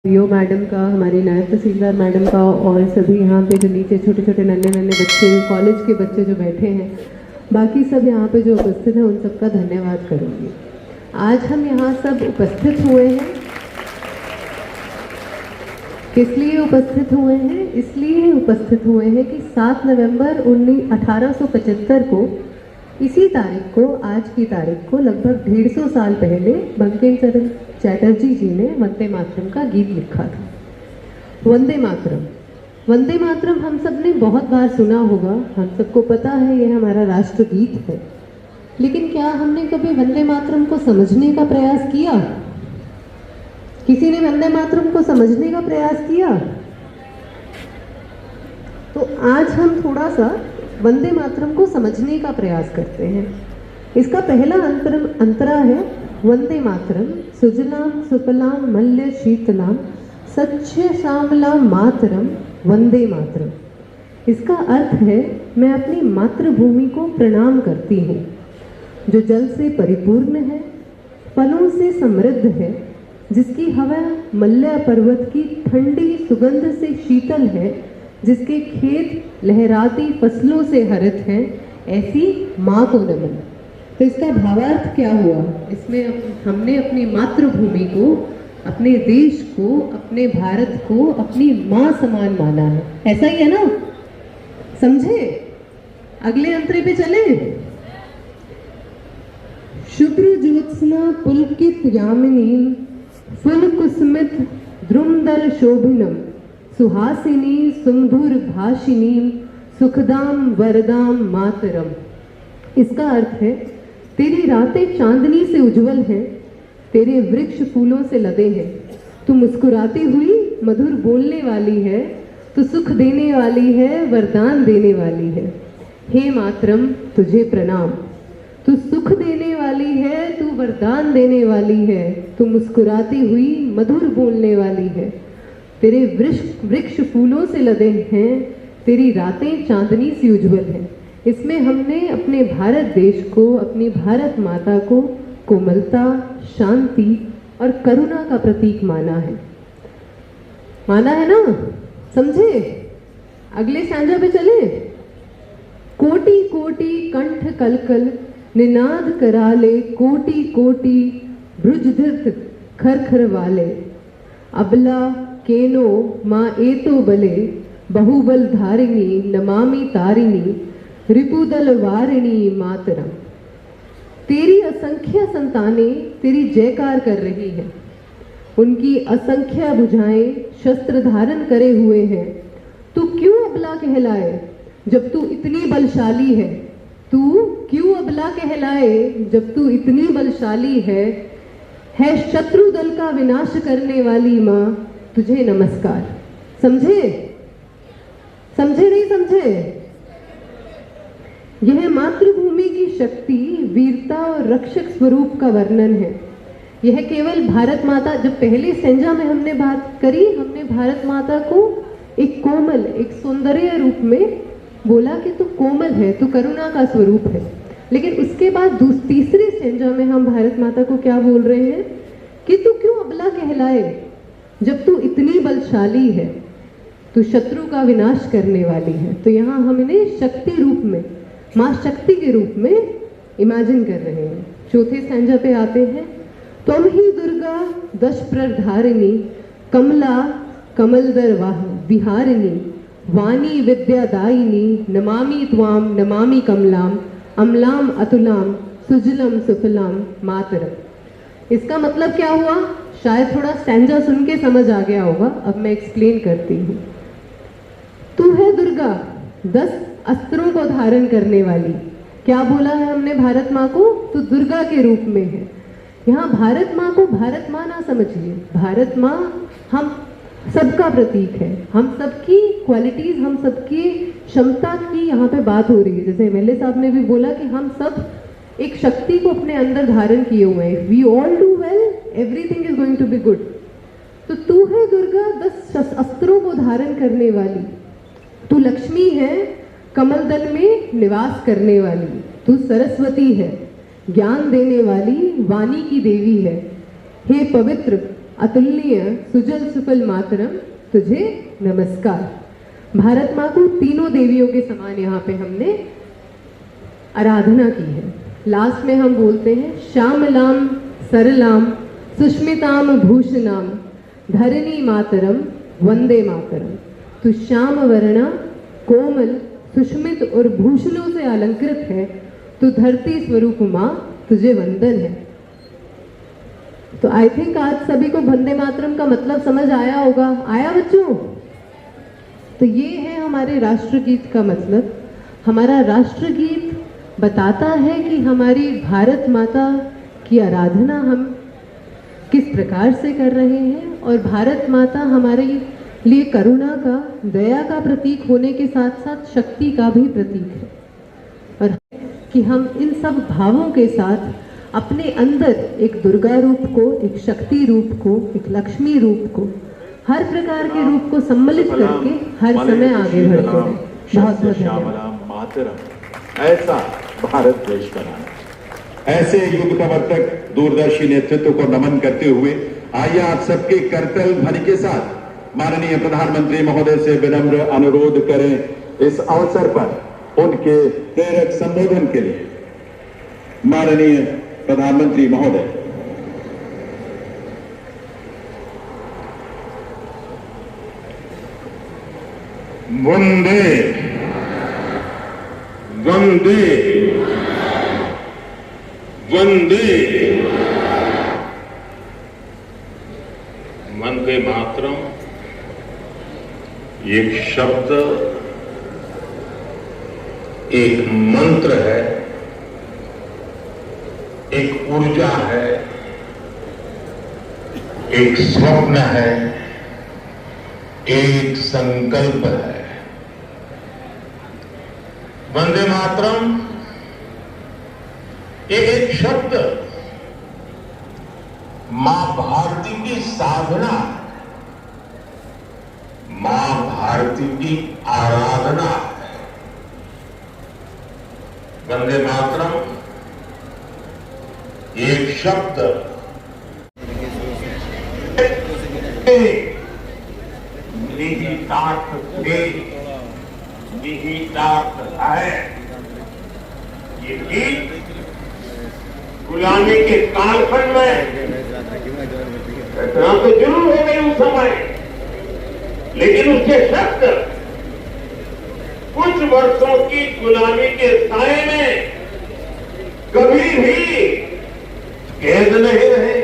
VO madam का, हमारी नायब तहसीलदार मैडम का और सभी यहाँ पे जो नीचे छोटे छोटे नन्हे नन्हे बच्चे, कॉलेज के बच्चे जो बैठे हैं, बाकी सब यहाँ पे जो उपस्थित हैं उन सबका धन्यवाद करूँगी। आज हम यहाँ सब उपस्थित हुए हैं, किस लिए उपस्थित हुए हैं? इसलिए उपस्थित हुए हैं कि 7 नवंबर 1875 को, इसी तारीख को, आज की तारीख को लगभग 150 साल पहले बंकिम चंद्र चटर्जी जी ने वंदे मातरम का गीत लिखा था। वंदे मातरम, वंदे मातरम हम सब ने बहुत बार सुना होगा, हम सबको पता है ये हमारा राष्ट्रगीत है। लेकिन क्या हमने कभी वंदे मातरम को समझने का प्रयास किया? किसी ने वंदे मातरम को समझने का प्रयास किया? तो आज हम थोड़ा सा वंदे मातरम को समझने का प्रयास करते हैं। इसका पहला अंतरा है वंदे मातरम सुजलाम सुफलाम मल्य शीतलाम सच्य श्यामलाम मातरम वंदे मातरम। इसका अर्थ है, मैं अपनी मातृभूमि को प्रणाम करती हूँ जो जल से परिपूर्ण है, फलों से समृद्ध है, जिसकी हवा मल्य पर्वत की ठंडी सुगंध से शीतल है, जिसके खेत लहराती फसलों से हरित हैं, ऐसी माँ को नमन। तो इसका भावार्थ क्या हुआ? इसमें हमने अपनी मातृभूमि को, अपने देश को, अपने भारत को अपनी माँ समान माना है। ऐसा ही है ना? समझे? अगले अंतरे पे चले। शुभ्र ज्योत्सना पुलकित यामिनी फुलकुसुमित द्रुमदल शोभिनम सुहासिनी सुमधुर भाषिनी सुखदाम वरदाम मातरम। इसका अर्थ है, तेरी रातें चांदनी से उज्जवल हैं, तेरे वृक्ष फूलों से लदे हैं, तू मुस्कुराती हुई मधुर बोलने वाली है, तू सुख देने वाली है, वरदान देने वाली है। हे मातरम, तुझे प्रणाम। तू सुख देने वाली है, तू वरदान देने वाली है, तू मुस्कुराती हुई मधुर बोलने वाली है, तेरे वृक्ष फूलों से लदे हैं, तेरी रातें चांदनी सी उज्जवल हैं। इसमें हमने अपने भारत देश को, अपनी भारत माता को कोमलता, शांति और करुणा का प्रतीक माना है। माना है ना? समझे? अगले सांझा पे चले। कोटि कोटि कंठ कलकल निनाद कराले, कोटि कोटि भ्रुजधृत खरखर वाले, अबला केनो माँ एतो बले, बहुबल धारिणी नमामि तारिणी, रिपुदल वारिणी मातरम। तेरी असंख्य संतानें तेरी जयकार कर रही हैं, उनकी असंख्य भुजाएं शस्त्र धारण करे हुए हैं। तू क्यों अबला कहलाए जब तू इतनी बलशाली है? तू क्यों अबला कहलाए जब तू इतनी बलशाली है शत्रु दल का विनाश करने वाली माँ, तुझे नमस्कार। समझे? समझे नहीं समझे? यह मातृभूमि की शक्ति, वीरता और रक्षक स्वरूप का वर्णन है। यह केवल भारत माता, जब पहले संजा में हमने बात करी, हमने भारत माता को एक कोमल, एक सौंदर्य रूप में बोला कि तू कोमल है, तू करुणा का स्वरूप है। लेकिन उसके बाद तीसरे संजा में हम भारत माता को क्या बोल रहे हैं कि तू क्यों अबला कहलाए जब तू इतनी बलशाली है, तू शत्रु का विनाश करने वाली है। तो यहाँ हम इन्हें शक्ति रूप में, माँ शक्ति के रूप में इमेजिन कर रहे हैं। चौथे संजा पे आते हैं। तुम ही दुर्गा दश प्रधारिणी, कमला कमलदर विहारिणी, वाणी विद्यादायिनी, नमामि त्वाम नमामि कमलाम, अमलाम अतुलाम, सुजलम सुफलाम मातरम। इसका मतलब क्या हुआ? शायद थोड़ा स्टैंजा सुन के समझ आ गया होगा। अब मैं एक्सप्लेन करती हूँ। तू है दुर्गा, 10 अस्त्रों को धारण करने वाली। क्या बोला है हमने भारत माँ को? तो दुर्गा के रूप में है। यहाँ भारत माँ को भारत माँ ना समझिए, भारत माँ हम सबका प्रतीक है, हम सबकी क्वालिटीज, हम सबकी क्षमता की यहाँ पे बात हो रही है। जैसे एमएलए साहब ने भी बोला कि हम सब एक शक्ति को अपने अंदर धारण किए हुए हैं। We all do well, everything is going to be good. तो तू है दुर्गा, 10 अस्त्रों को धारण करने वाली। तू लक्ष्मी है, कमल दल में निवास करने वाली। तू सरस्वती है, ज्ञान देने वाली, वाणी की देवी है। हे पवित्र, अतुलनीय सुजल सुफल मातरम तुझे नमस्कार। भारत माँ को तीनों देवियों के समान यहाँ पे हमने आराधना की है। लास्ट में हम बोलते हैं श्यामलाम सरलाम सुष्मिताम भूषणाम धरणी मातरम वंदे मातरम। तू श्याम वर्णा कोमल सुष्मित और भूषणों से अलंकृत है, तो धरती स्वरूप माँ तुझे वंदन है। तो आई थिंक आज सभी को वंदे मातरम का मतलब समझ आया होगा। आया बच्चों? तो ये है हमारे राष्ट्रगीत का मतलब। हमारा राष्ट्रगीत बताता है कि हमारी भारत माता की आराधना हम किस प्रकार से कर रहे हैं, और भारत माता हमारे लिए करुणा का, दया का प्रतीक होने के साथ साथ शक्ति का भी प्रतीक है। और कि हम इन सब भावों के साथ अपने अंदर एक दुर्गा रूप को, एक शक्ति रूप को, एक लक्ष्मी रूप को, हर प्रकार के रूप को सम्मिलित करके हर समय आगे बढ़ते हैं। बहुत बहुत धन्यवाद। मातरम ऐसा भारत देश बनाना। ऐसे युग प्रवर्तक दूरदर्शी नेतृत्व को नमन करते हुए आइए आप सबके करतल ध्वनि के साथ माननीय प्रधानमंत्री महोदय से विनम्र अनुरोध करें इस अवसर पर उनके प्रेरक संबोधन के लिए। माननीय प्रधानमंत्री महोदय। वंदे वंदे वंदे वंदे मातरम एक शब्द, एक मंत्र है, एक ऊर्जा है, एक स्वप्न है, एक संकल्प है। वंदे मातरम ये एक शब्द मां भारती की साधना, मां भारती की आराधना है। वंदे मातरम एक शब्द निहितार्थ थे, निहितार्थ है। ये गीत गुलामी के कालखंड में घटना तो जरूर हो गई उस समय, लेकिन उसके शब्द कुछ वर्षों की गुलामी के साए में कभी भी कैद नहीं रहे।